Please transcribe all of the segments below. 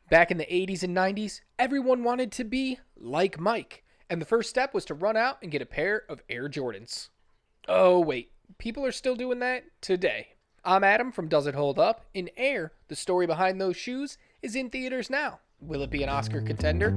Back in the 80s and 90s, everyone wanted to be like Mike, and the first step was to run out and get a pair of Air Jordans. Oh, wait, people are still doing that today. I'm Adam from Does It Hold Up? In Air, the story behind those shoes is in theaters now. Will it be an Oscar contender?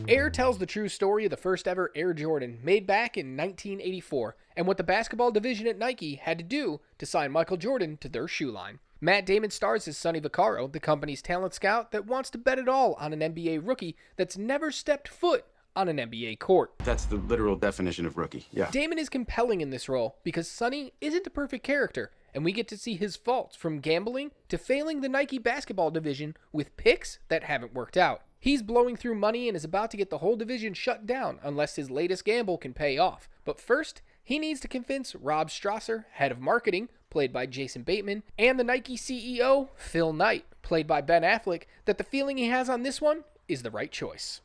Air tells the true story of the first ever Air Jordan, made back in 1984, and what the basketball division at Nike had to do to sign Michael Jordan to their shoe line. Matt Damon stars as Sonny Vaccaro, the company's talent scout that wants to bet it all on an NBA rookie that's never stepped foot on an NBA court. That's the literal definition of rookie, yeah. Damon is compelling in this role because Sonny isn't a perfect character, and we get to see his faults from gambling to failing the Nike basketball division with picks that haven't worked out. He's blowing through money and is about to get the whole division shut down unless his latest gamble can pay off. But first, he needs to convince Rob Strasser, head of marketing, played by Jason Bateman, and the Nike CEO, Phil Knight, played by Ben Affleck, that the feeling he has on this one is the right choice.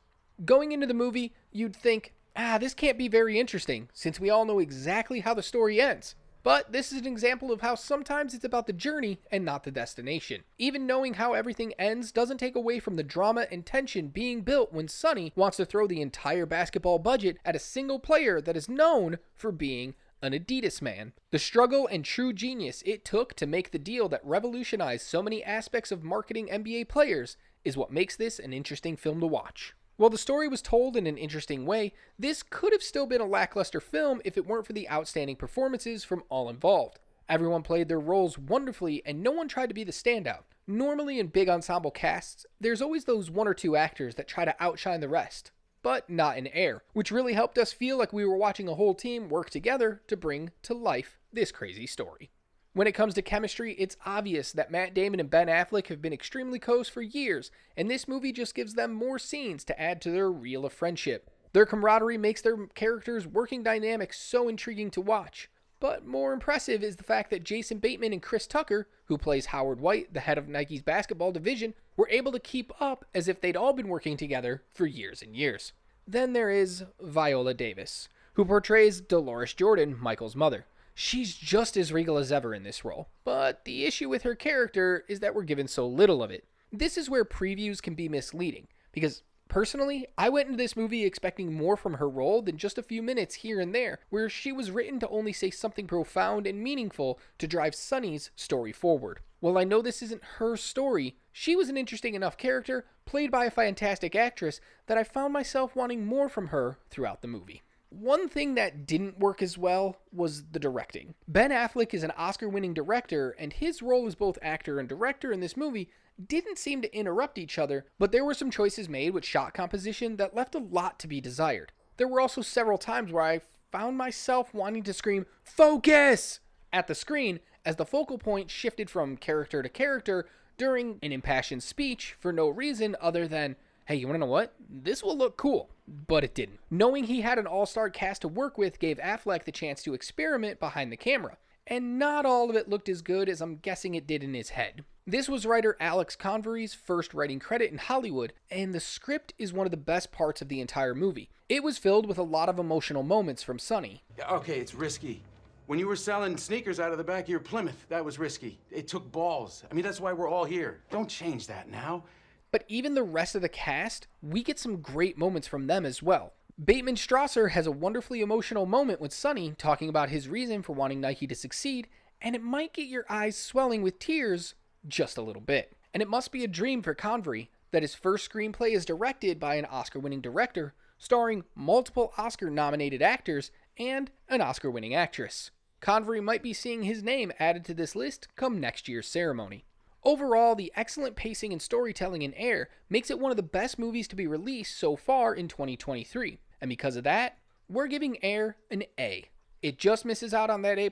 Going into the movie, you'd think, this can't be very interesting, since we all know exactly how the story ends. But this is an example of how sometimes it's about the journey and not the destination. Even knowing how everything ends doesn't take away from the drama and tension being built when Sonny wants to throw the entire basketball budget at a single player that is known for being an Adidas man. The struggle and true genius it took to make the deal that revolutionized so many aspects of marketing NBA players is what makes this an interesting film to watch. While the story was told in an interesting way, this could have still been a lackluster film if it weren't for the outstanding performances from all involved. Everyone played their roles wonderfully and no one tried to be the standout. Normally in big ensemble casts, there's always those one or two actors that try to outshine the rest. But not in Air, which really helped us feel like we were watching a whole team work together to bring to life this crazy story. When it comes to chemistry, it's obvious that Matt Damon and Ben Affleck have been extremely close for years, and this movie just gives them more scenes to add to their reel of friendship. Their camaraderie makes their characters' working dynamics so intriguing to watch. But more impressive is the fact that Jason Bateman and Chris Tucker, who plays Howard White, the head of Nike's basketball division, were able to keep up as if they'd all been working together for years and years. Then there is Viola Davis, who portrays Dolores Jordan, Michael's mother. She's just as regal as ever in this role, but the issue with her character is that we're given so little of it. This is where previews can be misleading, because personally, I went into this movie expecting more from her role than just a few minutes here and there, where she was written to only say something profound and meaningful to drive Sonny's story forward. While I know this isn't her story, she was an interesting enough character, played by a fantastic actress, that I found myself wanting more from her throughout the movie. One thing that didn't work as well was the directing. Ben Affleck is an Oscar-winning director, and his role as both actor and director in this movie didn't seem to interrupt each other, but there were some choices made with shot composition that left a lot to be desired. There were also several times where I found myself wanting to scream, "Focus!" at the screen as the focal point shifted from character to character during an impassioned speech for no reason other than, hey, you want to know what? This will look cool. But it didn't. Knowing he had an all-star cast to work with gave Affleck the chance to experiment behind the camera. And not all of it looked as good as I'm guessing it did in his head. This was writer Alex Convery's first writing credit in Hollywood, and the script is one of the best parts of the entire movie. It was filled with a lot of emotional moments from Sonny. Okay, it's risky. When you were selling sneakers out of the back of your Plymouth, that was risky. It took balls. I mean, that's why we're all here. Don't change that now. But even the rest of the cast, we get some great moments from them as well. Bateman Strasser has a wonderfully emotional moment with Sonny talking about his reason for wanting Nike to succeed, and it might get your eyes swelling with tears just a little bit. And it must be a dream for Convery that his first screenplay is directed by an Oscar-winning director, starring multiple Oscar-nominated actors and an Oscar-winning actress. Convery might be seeing his name added to this list come next year's ceremony. Overall, the excellent pacing and storytelling in Air makes it one of the best movies to be released so far in 2023. And because of that, we're giving Air an A. It just misses out on that A+,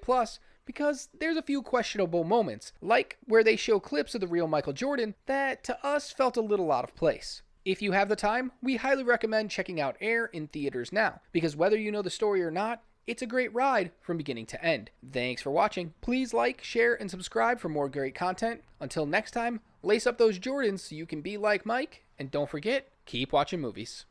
because there's a few questionable moments, like where they show clips of the real Michael Jordan that to us felt a little out of place. If you have the time, we highly recommend checking out Air in theaters now, because whether you know the story or not, it's a great ride from beginning to end. Thanks for watching. Please like, share, and subscribe for more great content. Until next time, lace up those Jordans so you can be like Mike, and don't forget, keep watching movies.